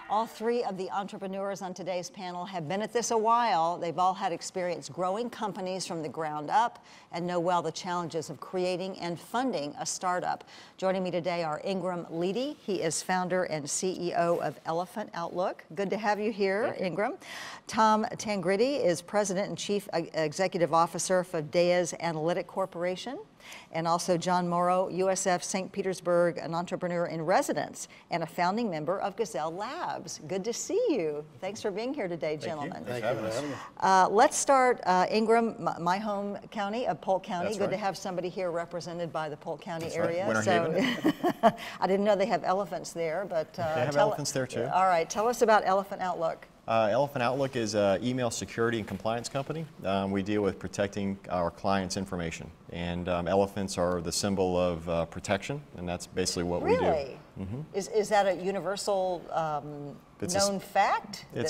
All three of the entrepreneurs on today's panel have been at this a while. They've all had experience growing companies from the ground up and know well the challenges of creating and funding a startup. Joining me today are Ingram Leedy. He is founder and CEO of Elephant Outlook. Good to have you here, Ingram. Tom Tangritti is president and chief executive officer for Dais Analytic Corporation. And also John Morrow, USF St. Petersburg, an entrepreneur in residence and a founding member of Gazelle Labs. Good to see you. Thanks for being here today, gentlemen. Thank you for having us. Let's start, Ingram, my home county of Polk County. That's Good to right. have somebody here represented by the Polk County That's area. right. Winter Haven. I didn't know they have elephants there, but they have elephants there too. All right, tell us about Elephant Outlook. Elephant Outlook is an email security and compliance company. We deal with protecting our clients' information. And elephants are the symbol of protection, and that's basically what we do. Really? Mm-hmm. Is that a universal known fact? I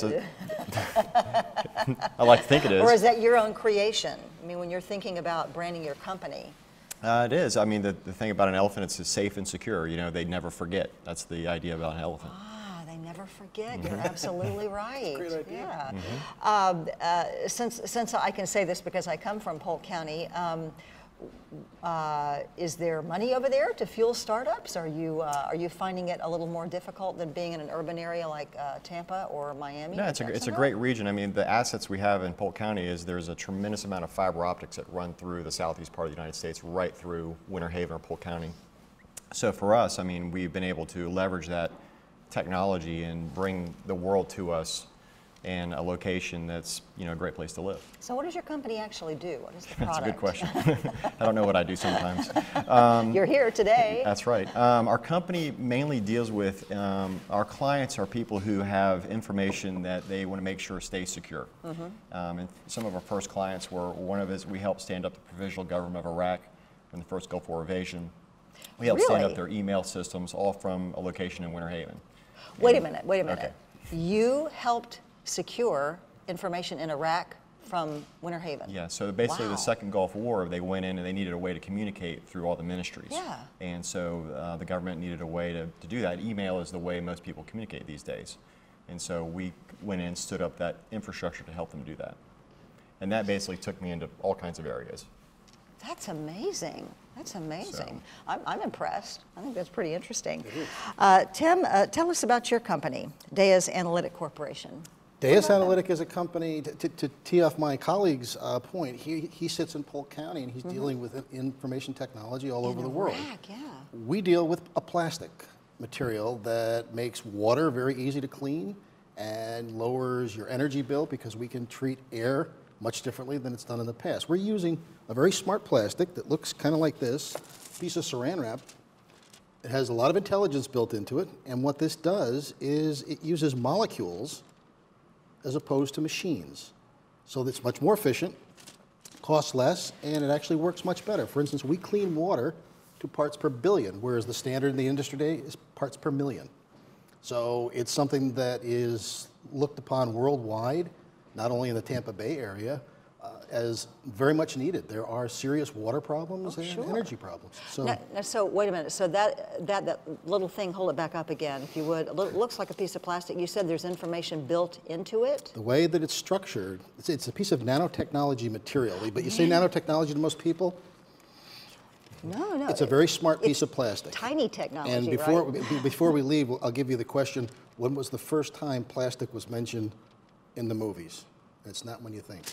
like to think it is. Or is that your own creation? I mean, when you're thinking about branding your company. It is. I mean, the thing about an elephant is it's safe and secure. You know, they never forget. That's the idea about an elephant. Never forget. You're absolutely right. Great idea. Yeah. Since I can say this because I come from Polk County, is there money over there to fuel startups? Are you finding it a little more difficult than being in an urban area like Tampa or Miami? No, it's a great region. I mean, the assets we have in Polk County is there's a tremendous amount of fiber optics that run through the southeast part of the United States, right through Winter Haven or Polk County. So for us, I mean, we've been able to leverage that technology and bring the world to us in a location that's, you know, a great place to live. So what does your company actually do? What is the product? That's a good question. I don't know what I do sometimes. You're here today. That's right. Our company mainly deals with, our clients are people who have information that they want to make sure stays secure. And some of our first clients were, one of us, we helped stand up the provisional government of Iraq in the first Gulf War invasion. We helped stand up their email systems, all from a location in Winter Haven. Wait a minute. Okay. You helped secure information in Iraq from Winter Haven. Yeah, so basically the second Gulf War, they went in and they needed a way to communicate through all the ministries. Yeah. And so the government needed a way to do that. Email is the way most people communicate these days. And so we went in and stood up that infrastructure to help them do that. And that basically took me into all kinds of areas. That's amazing. That's amazing. So, I'm impressed. I think that's pretty interesting. Tim, tell us about your company, Dais Analytic Corporation. Dais Analytic is a company, to tee off my colleague's point, he sits in Polk County and he's dealing with information technology all over the world. Yeah. We deal with a plastic material that makes water very easy to clean and lowers your energy bill because we can treat air much differently than it's done in the past. We're using a very smart plastic that looks kind of like this, piece of saran wrap. It has a lot of intelligence built into it, and what this does is it uses molecules as opposed to machines. So it's much more efficient, costs less, and it actually works much better. For instance, we clean water to parts per billion, whereas the standard in the industry today is parts per million. So it's something that is looked upon worldwide, not only in the Tampa Bay area, as very much needed. There are serious water problems and energy problems. So, so wait a minute. So that little thing, hold it back up again, if you would. It looks like a piece of plastic. You said there's information built into it? The way that it's structured, it's a piece of nanotechnology material. But you say nanotechnology to most people? No. It's a very smart piece of plastic. Tiny technology, and before we leave, I'll give you the question, when was the first time plastic was mentioned in the movies? It's not when you think.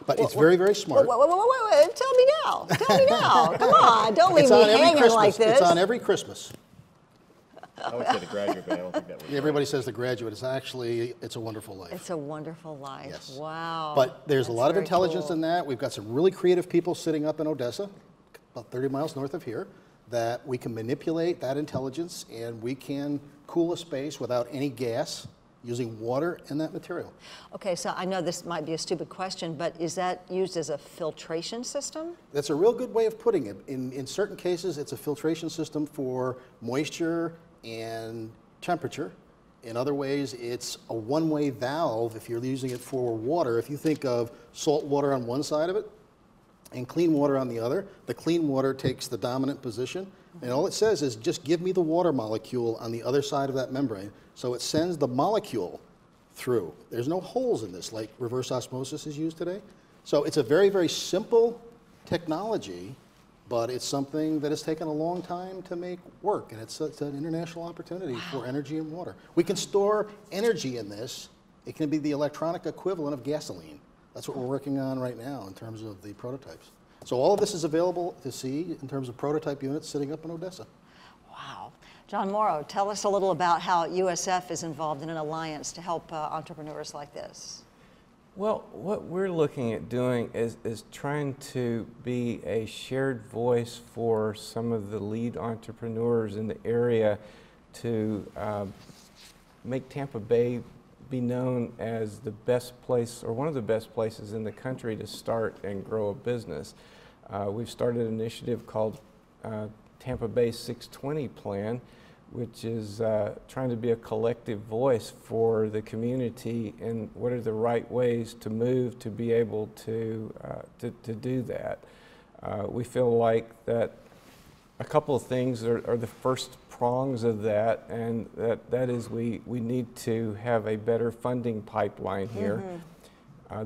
But it's very, very smart. Wait, tell me now. Tell me now. Come on, don't leave me hanging like this. It's on every Christmas. I would say The Graduate, but I don't think that would be Everybody says The Graduate. It's actually, It's a Wonderful Life. It's a Wonderful Life. Yes. Wow. But there's a lot of intelligence in that. We've got some really creative people sitting up in Odessa, about 30 miles north of here, that we can manipulate that intelligence and we can cool a space without any gas, using water and that material. Okay, so I know this might be a stupid question, but is that used as a filtration system? That's a real good way of putting it. In certain cases, it's a filtration system for moisture and temperature. In other ways, it's a one-way valve if you're using it for water. If you think of salt water on one side of it and clean water on the other, the clean water takes the dominant position, And all it says is just give me the water molecule on the other side of that membrane. So it sends the molecule through. There's no holes in this like reverse osmosis is used today. So it's a very, very simple technology, but it's something that has taken a long time to make work, and it's an international opportunity for energy and water. We can store energy in this. It can be the electronic equivalent of gasoline. That's what we're working on right now in terms of the prototypes. So all of this is available to see in terms of prototype units sitting up in Odessa. Wow. John Morrow, tell us a little about how USF is involved in an alliance to help entrepreneurs like this. Well, what we're looking at doing is trying to be a shared voice for some of the lead entrepreneurs in the area to make Tampa Bay be known as the best place, or one of the best places in the country to start and grow a business. We've started an initiative called Tampa Bay 620 Plan, which is trying to be a collective voice for the community and what are the right ways to move to be able to do that. We feel like that a couple of things are the first prongs of that, and that is we need to have a better funding pipeline here.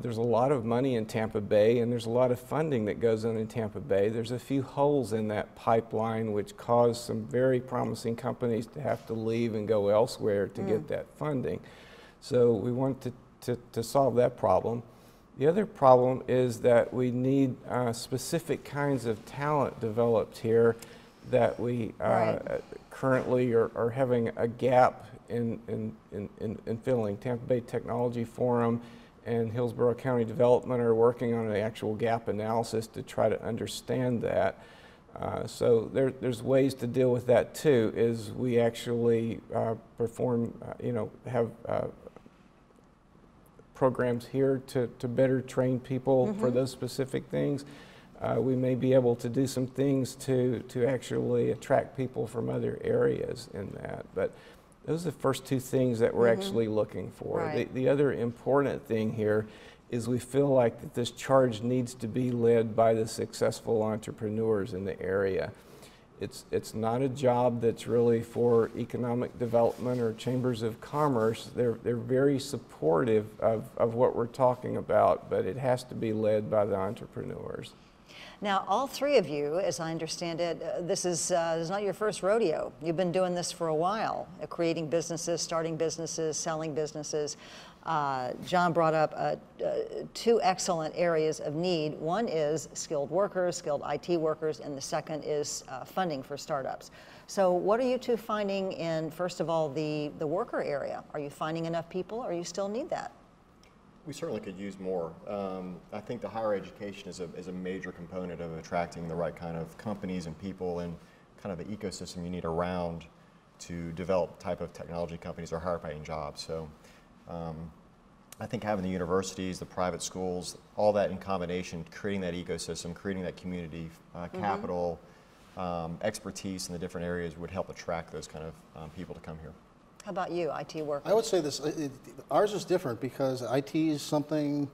There's a lot of money in Tampa Bay, and there's a lot of funding that goes on in Tampa Bay. There's a few holes in that pipeline which cause some very promising companies to have to leave and go elsewhere to get that funding. So we want to solve that problem. The other problem is that we need specific kinds of talent developed here that we currently are having a gap in filling. Tampa Bay Technology Forum and Hillsborough County Development are working on an actual gap analysis to try to understand that. So there's ways to deal with that too, is we actually perform, have programs here to better train people for those specific things. We may be able to do some things to actually attract people from other areas in that. But those are the first two things that we're actually looking for. Right. The other important thing here is we feel like that this charge needs to be led by the successful entrepreneurs in the area. It's not a job that's really for economic development or chambers of commerce. They're very supportive of what we're talking about, but it has to be led by the entrepreneurs. Now, all three of you, as I understand it, this is not your first rodeo. You've been doing this for a while, creating businesses, starting businesses, selling businesses. John brought up two excellent areas of need. One is skilled workers, skilled IT workers, and the second is funding for startups. So what are you two finding in, first of all, the worker area? Are you finding enough people, or you still need that? We certainly could use more. I think the higher education is a major component of attracting the right kind of companies and people and kind of the ecosystem you need around to develop type of technology companies or higher paying jobs. So I think having the universities, the private schools, all that in combination, creating that ecosystem, creating that community, capital, expertise in the different areas would help attract those kind of people to come here. How about you, IT workers? I would say this, ours is different because IT is something,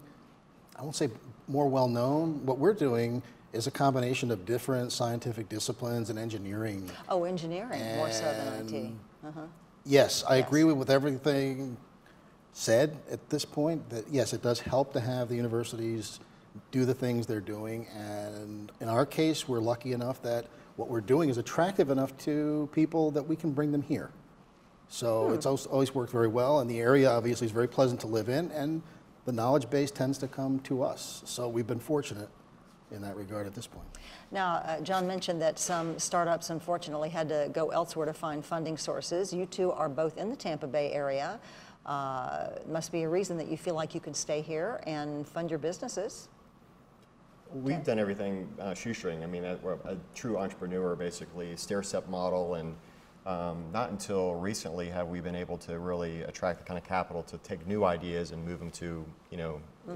I won't say more well known. What we're doing is a combination of different scientific disciplines and engineering. Oh, engineering, more so than IT. Yes, I agree with everything said at this point, that yes, it does help to have the universities do the things they're doing. And in our case, we're lucky enough that what we're doing is attractive enough to people that we can bring them here. So it's always worked very well, and the area obviously is very pleasant to live in, and the knowledge base tends to come to us. So we've been fortunate in that regard at this point. Now, John mentioned that some startups unfortunately had to go elsewhere to find funding sources. You two are both in the Tampa Bay area. It must be a reason that you feel like you can stay here and fund your businesses. We've done everything shoestring. I mean, we're a true entrepreneur, basically, stair-step model, and not until recently have we been able to really attract the kind of capital to take new ideas and move them to,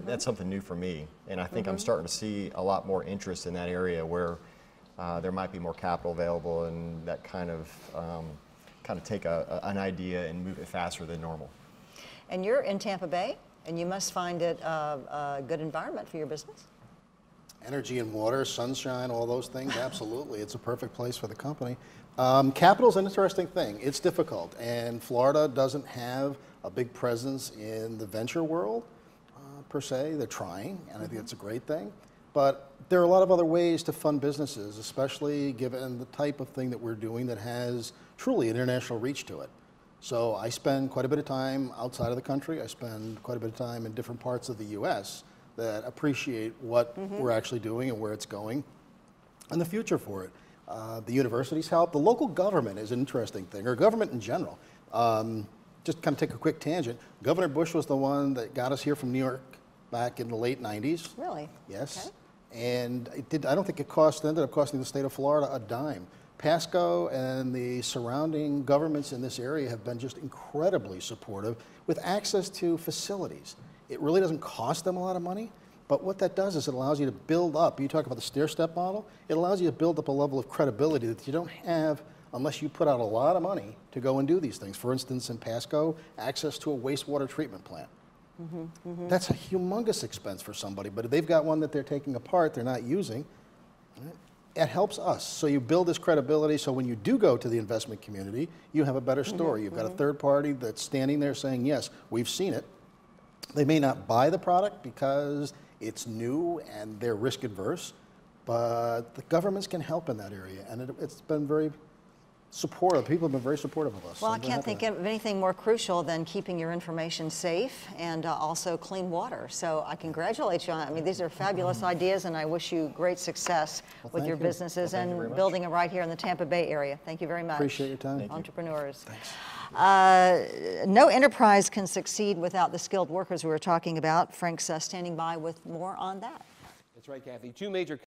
that's something new for me. And I think I'm starting to see a lot more interest in that area where there might be more capital available and that kind of take an idea and move it faster than normal. And you're in Tampa Bay, and you must find it a good environment for your business? Energy and water, sunshine, all those things, absolutely. It's a perfect place for the company. Capital's an interesting thing. It's difficult, and Florida doesn't have a big presence in the venture world, per se. They're trying, and I think it's a great thing. But there are a lot of other ways to fund businesses, especially given the type of thing that we're doing that has truly international reach to it. So I spend quite a bit of time outside of the country. I spend quite a bit of time in different parts of the U.S. that appreciate what we're actually doing and where it's going and the future for it. The universities help. The local government is an interesting thing, or government in general. Just kind of take a quick tangent. Governor Bush was the one that got us here from New York back in the late 90s. Really? Yes. Okay. And I don't think it ended up costing the state of Florida a dime. Pasco and the surrounding governments in this area have been just incredibly supportive with access to facilities. It really doesn't cost them a lot of money, but what that does is it allows you to build up. You talk about the stair-step model. It allows you to build up a level of credibility that you don't have unless you put out a lot of money to go and do these things. For instance, in Pasco, access to a wastewater treatment plant. That's a humongous expense for somebody, but if they've got one that they're taking apart, they're not using, it helps us. So you build this credibility, so when you do go to the investment community, you have a better story. You've got a third party that's standing there saying, yes, we've seen it. They may not buy the product because it's new and they're risk adverse, but the governments can help in that area, and it's been very supportive. People have been very supportive of us. Well, I can't think of anything more crucial than keeping your information safe and also clean water. So I congratulate you on, I mean, these are fabulous ideas, and I wish you great success with your businesses and building it right here in the Tampa Bay area. Thank you very much. Appreciate your time. Entrepreneurs. Thanks. No enterprise can succeed without the skilled workers we were talking about. Frank's standing by with more on that. That's right, Kathy. Two major